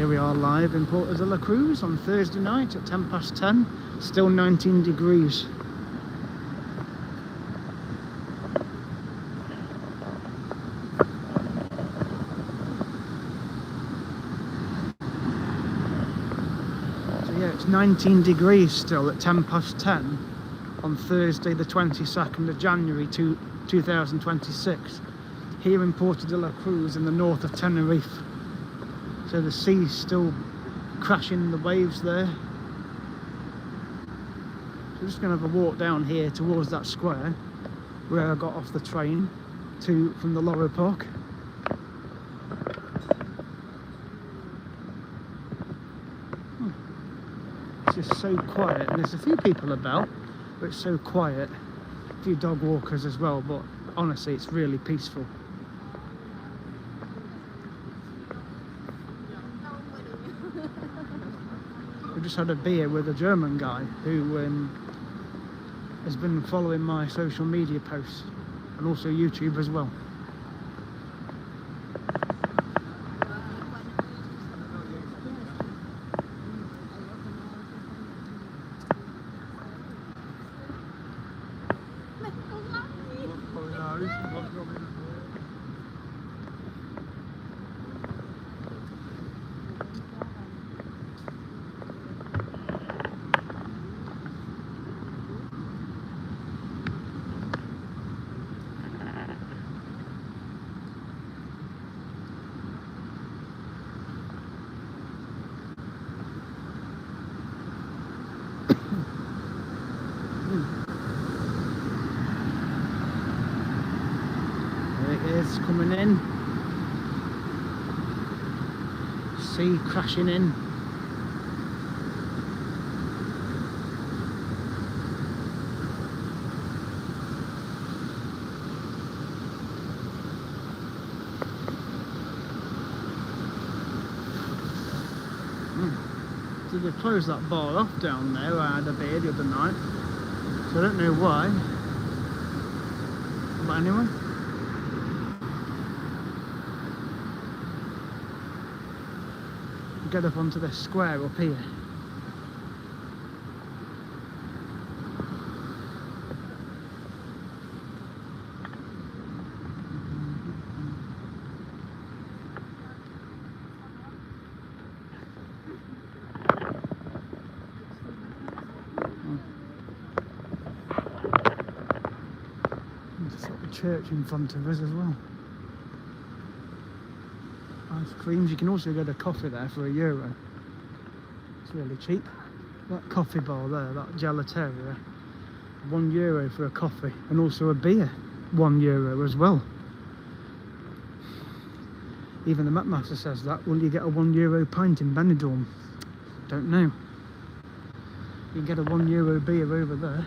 Here we are live in Puerto de la Cruz on Thursday night at 10:10, still 19 degrees. So yeah, it's 19 degrees still at 10:10 on Thursday the 22nd of January 2026 here in Puerto de la Cruz in the north of Tenerife. So the sea's still crashing the waves there. So we're just going to have a walk down here towards that square where I got off the train from the Loro Park. It's just so quiet, and there's a few people about, but it's so quiet. A few dog walkers as well, but honestly it's really peaceful. We just had a beer with a German guy who has been following my social media posts and also YouTube as well. It's coming in, sea crashing in. So they closed that bar off down there where I had a beer the other night, so I don't know why, but anyway. Get up onto this square up here. There's a church in front of us as well. Ice creams. You can also get a coffee there for €1. It's really cheap. That coffee bar there, that gelateria, €1 for a coffee, and also a beer, €1 as well. Even the mapmaster says that. Will you get a €1 pint in Benidorm? Don't know. You can get a €1 beer over there.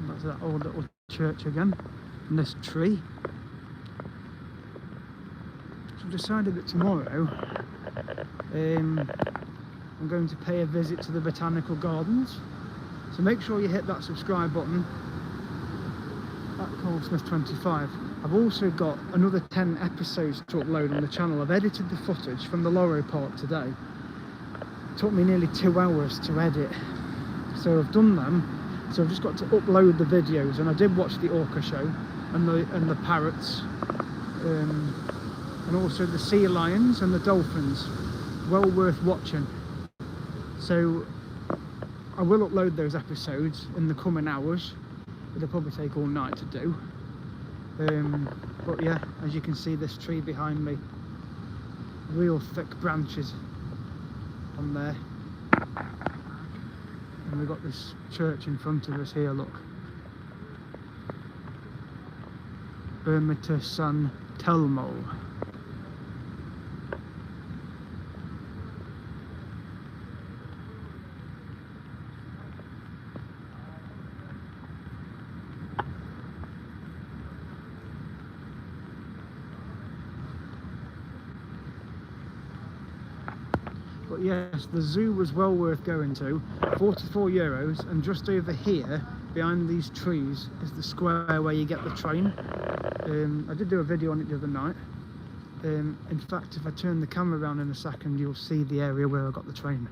That's that old little church again, and this tree. So I've decided that tomorrow I'm going to pay a visit to the botanical gardens. So make sure you hit that subscribe button at Smith25. I've also got another 10 episodes to upload on the channel. I've edited the footage from the Loro Park today. It took me nearly 2 hours to edit, so I've done them. So I've just got to upload the videos, and I did watch the orca show and the parrots, and also the sea lions and the dolphins. Well worth watching. So I will upload those episodes in the coming hours. It'll probably take all night to do. But yeah, as you can see, this tree behind me, real thick branches on there. And we've got this church in front of us here, look. Ermita San Telmo. But yes, the zoo was well worth going to. €44, and just over here, behind these trees, is the square where you get the train. I did do a video on it the other night. In fact, if I turn the camera around in a second, you'll see the area where I got the train.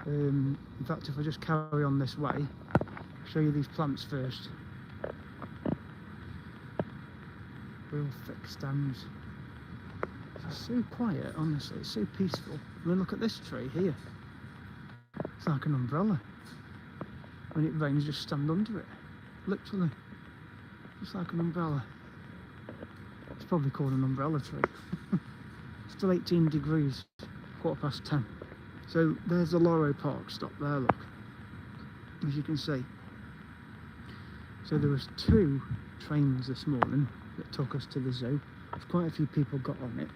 In fact, if I just carry on this way, I'll show you these plants first. Real thick stems. It's so quiet, honestly, it's so peaceful. I mean, look at this tree here. It's like an umbrella. When it rains, just stand under it. Literally. Just like an umbrella. It's probably called an umbrella tree. Still 18 degrees, 10:15. So there's the Loro Park stop there, look. As you can see. So there was 2 trains this morning that took us to the zoo. Quite a few people got on it.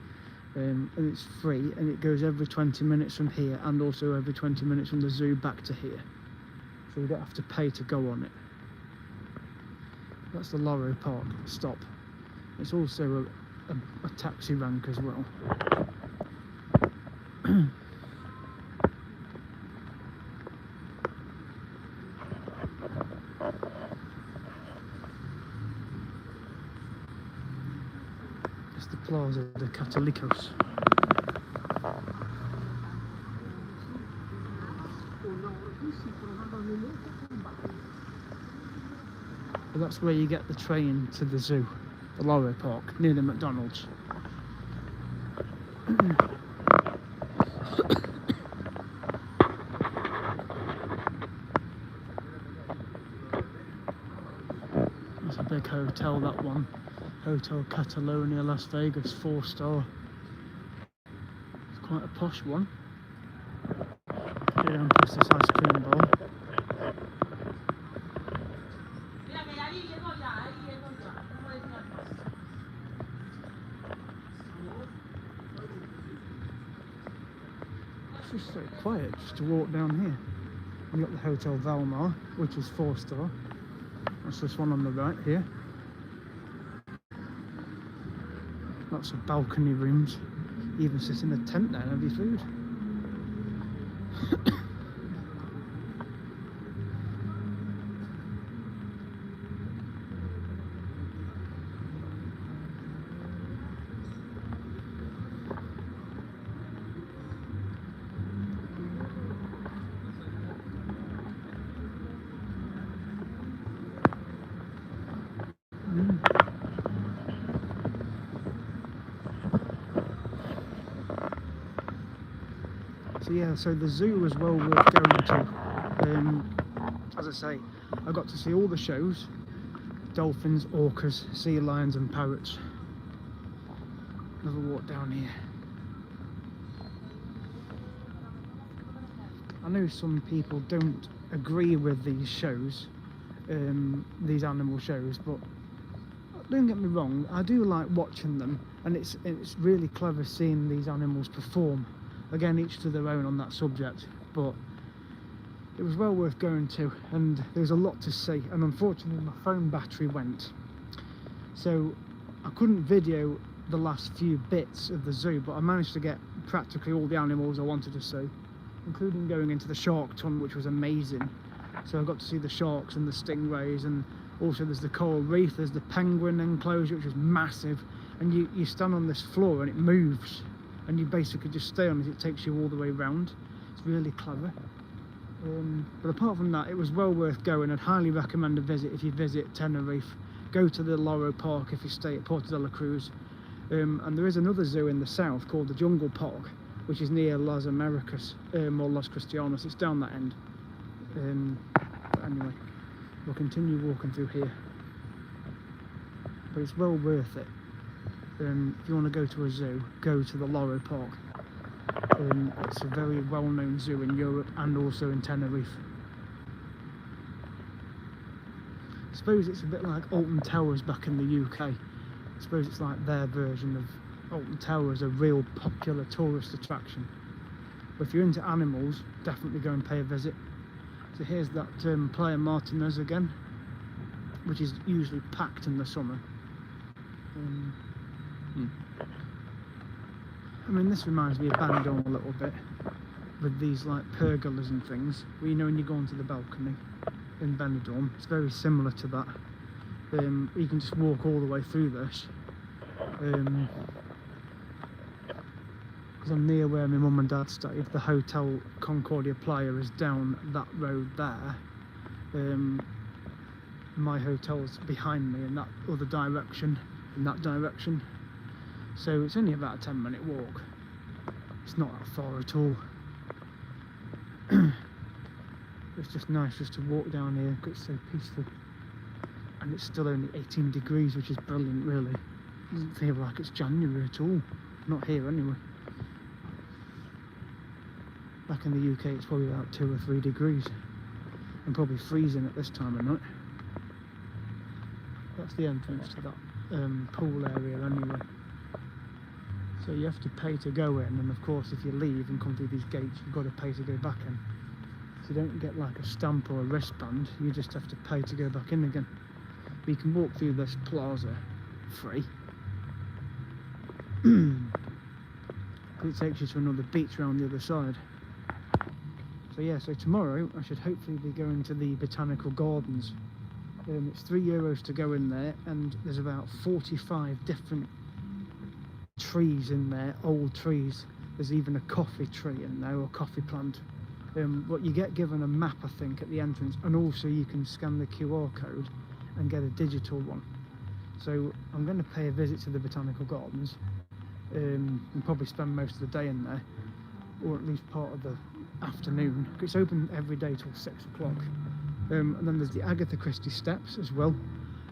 And it's free, and it goes every 20 minutes from here, and also every 20 minutes from the zoo back to here. So you don't have to pay to go on it. That's the Loro Park stop. It's also a taxi rank as well. It's the Plaza de Catolicos. But that's where you get the train to the zoo, the Loro Park, near the McDonald's. That's a big hotel, that one. Hotel Catalonia, Las Vegas, 4-star. It's quite a posh one. Go down past this ice cream bar. It's just so quiet just to walk down here. We've got the Hotel Valmar, which is 4-star. That's this one on the right here. Lots of balcony rooms. You even sit in a tent there and have your food. So yeah, so the zoo was well worth going to. As I say, I got to see all the shows: dolphins, orcas, sea lions and parrots. Another walk down here. I know some people don't agree with these shows, these animal shows, but don't get me wrong, I do like watching them, and it's really clever seeing these animals perform. Again, each to their own on that subject, but it was well worth going to, and there's a lot to see. And unfortunately my phone battery went, so I couldn't video the last few bits of the zoo, but I managed to get practically all the animals I wanted to see, including going into the shark tunnel, which was amazing. So I got to see the sharks and the stingrays, and also there's the coral reef, there's the penguin enclosure, which is massive, and you stand on this floor and it moves, and you basically just stay on it. It takes you all the way around. It's really clever. But apart from that, it was well worth going. I'd highly recommend a visit if you visit Tenerife. Go to the Loro Park if you stay at Puerto de la Cruz. And there is another zoo in the south called the Jungle Park, which is near Las Americas, or Los Cristianos. It's down that end. But anyway, we'll continue walking through here. But it's well worth it. If you want to go to a zoo, go to the Loro Park. It's a very well-known zoo in Europe and also in Tenerife. I suppose it's a bit like Alton Towers back in the UK. I suppose it's like their version of Alton Towers, a real popular tourist attraction. But if you're into animals, definitely go and pay a visit. So here's that Playa Martianez again, which is usually packed in the summer. I mean, this reminds me of Bandung a little bit. with these like pergolas and things, well, you know, when you go onto the balcony in Benidorm, it's very similar to that. You can just walk all the way through this, because I'm near where my mum and dad stayed. The Hotel Concordia Playa is down that road there. My hotel's behind me in that other direction, so it's only about a 10-minute walk. It's not that far at all. It's just nice just to walk down here because it's so peaceful, and it's still only 18 degrees, which is brilliant really. It doesn't feel like it's January at all, not here anyway. Back in the UK it's probably about 2 or 3 degrees and probably freezing at this time of night. That's the entrance to that pool area anyway. So you have to pay to go in, and of course if you leave and come through these gates you've got to pay to go back in. So you don't get like a stamp or a wristband, you just have to pay to go back in again. But you can walk through this plaza free. It takes you to another beach around the other side. So yeah, so tomorrow I should hopefully be going to the Botanical Gardens. It's €3 to go in there, and there's about 45 different trees in there, old trees. There's even a coffee tree in there, or coffee plant. But you get given a map, I think, at the entrance, and also you can scan the QR code and get a digital one. So I'm going to pay a visit to the Botanical Gardens, and probably spend most of the day in there, or at least part of the afternoon. It's open every day till 6 o'clock. And then there's the Agatha Christie Steps as well,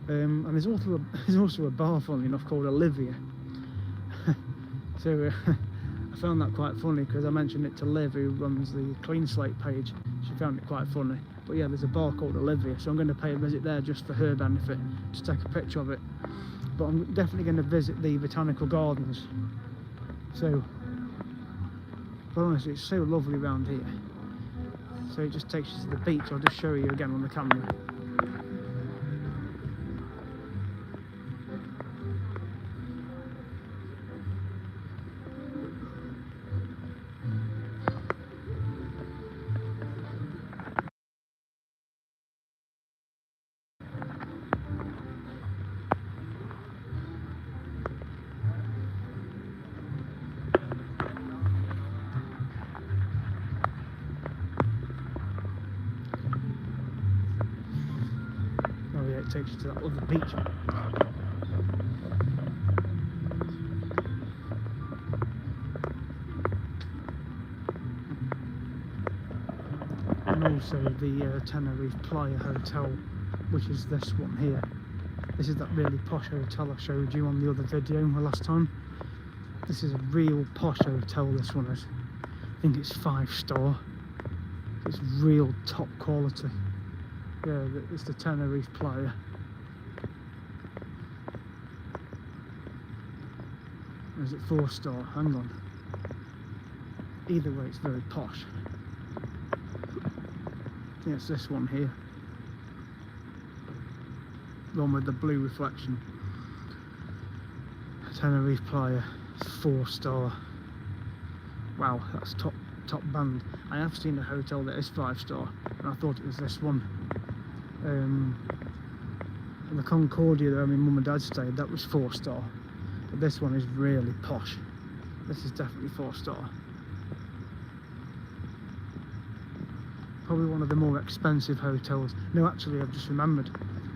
and there's also a bar, funnily enough, called Olivia. So I found that quite funny because I mentioned it to Liv, who runs the Clean Slate page. She found it quite funny. But yeah, there's a bar called Olivia, so I'm going to pay a visit there just for her benefit, just take a picture of it. But I'm definitely going to visit the Botanical Gardens. So, but honestly, it's so lovely around here. So it just takes you to the beach. I'll just show you again on the camera. It takes you to that other beach. And also the Tenerife Playa Hotel, which is this one here. This is that really posh hotel I showed you on the other video last time. This is a real posh hotel, this one is. I think it's 5-star. It's real top quality. Yeah, it's the Tenerife Playa. Or is it 4-star? Hang on. Either way, it's very posh. Yeah, it's this one here. The one with the blue reflection. Tenerife Playa. It's 4-star. Wow, that's top band. I have seen a hotel that is 5-star, and I thought it was this one. And the Concordia where my mum and dad stayed, that was 4-star, but this one is really posh. This is definitely 4-star. Probably one of the more expensive hotels. No, actually, I've just remembered,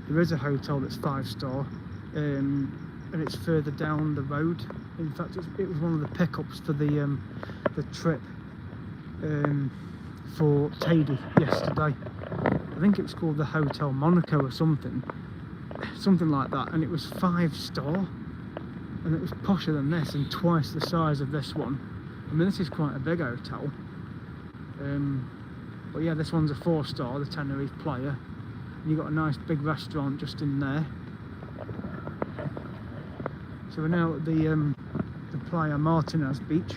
there is a hotel that's 5-star, and it's further down the road. In fact, it was one of the pickups for the trip for Tady yesterday. I think it was called the Hotel Monaco or something like that, and it was 5-star, and it was posher than this and twice the size of this one. I mean, this is quite a big hotel, but yeah, this one's a 4-star, the Tenerife Playa, and you've got a nice big restaurant just in there. So we're now at the Playa Martianez beach,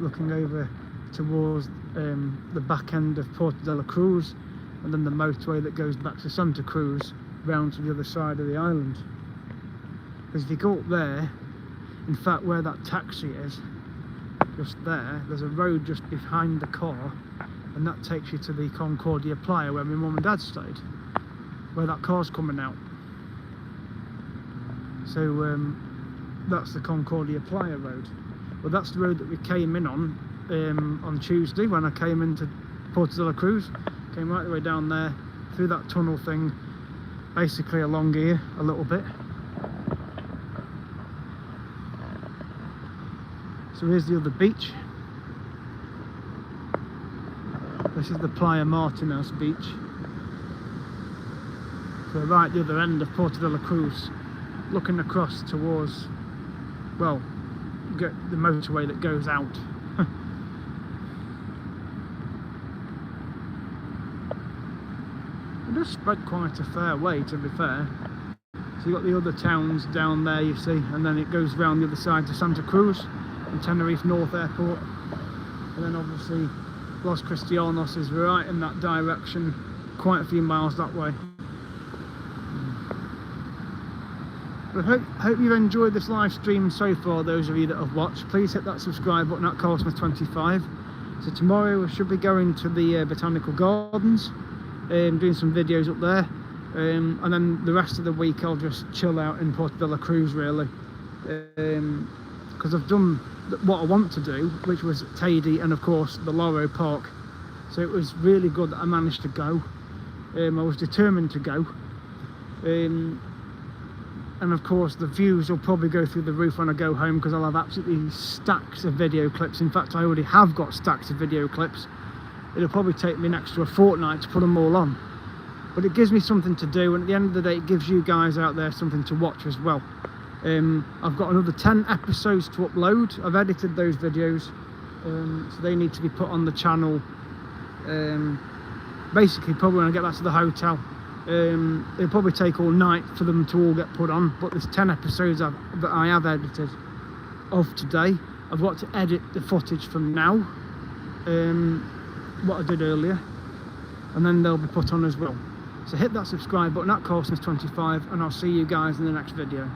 looking over towards the back end of Puerto de la Cruz, and then the motorway that goes back to Santa Cruz round to the other side of the island. Because if you go up there, in fact where that taxi is, just there, there's a road just behind the car, and that takes you to the Concordia Playa where my mum and dad stayed, where that car's coming out. So that's the Concordia Playa road. Well, that's the road that we came in on Tuesday when I came into Puerto de la Cruz. Came right the way down there, through that tunnel thing, basically along here a little bit. So here's the other beach. This is the Playa Martianez beach. So right at the other end of Puerto de la Cruz, looking across towards, well, the motorway that goes out. It does spread quite a fair way, to be fair. So you've got the other towns down there, you see, and then it goes round the other side to Santa Cruz and Tenerife North Airport, and then obviously Los Cristianos is right in that direction, quite a few miles that way. But I hope you've enjoyed this live stream so far, those of you that have watched. Please hit that subscribe button at Cosmos25. So tomorrow we should be going to the Botanical Gardens, doing some videos up there, and then the rest of the week I'll just chill out in Puerto de la Cruz, really, because I've done what I want to do, which was Teide and of course the Loro Park. So it was really good that I managed to go. I was determined to go, and of course the views will probably go through the roof when I go home, because I'll have absolutely stacks of video clips. In fact, I already have got stacks of video clips. It'll probably take me next to a fortnight to put them all on, but it gives me something to do, and at the end of the day it gives you guys out there something to watch as well. I've got another 10 episodes to upload. I've edited those videos, so they need to be put on the channel, basically probably when I get back to the hotel. It'll probably take all night for them to all get put on, but there's 10 episodes that I have edited of today. I've got to edit the footage from now, what I did earlier, and then they'll be put on as well. So hit that subscribe button at Cosmos25, and I'll see you guys in the next video.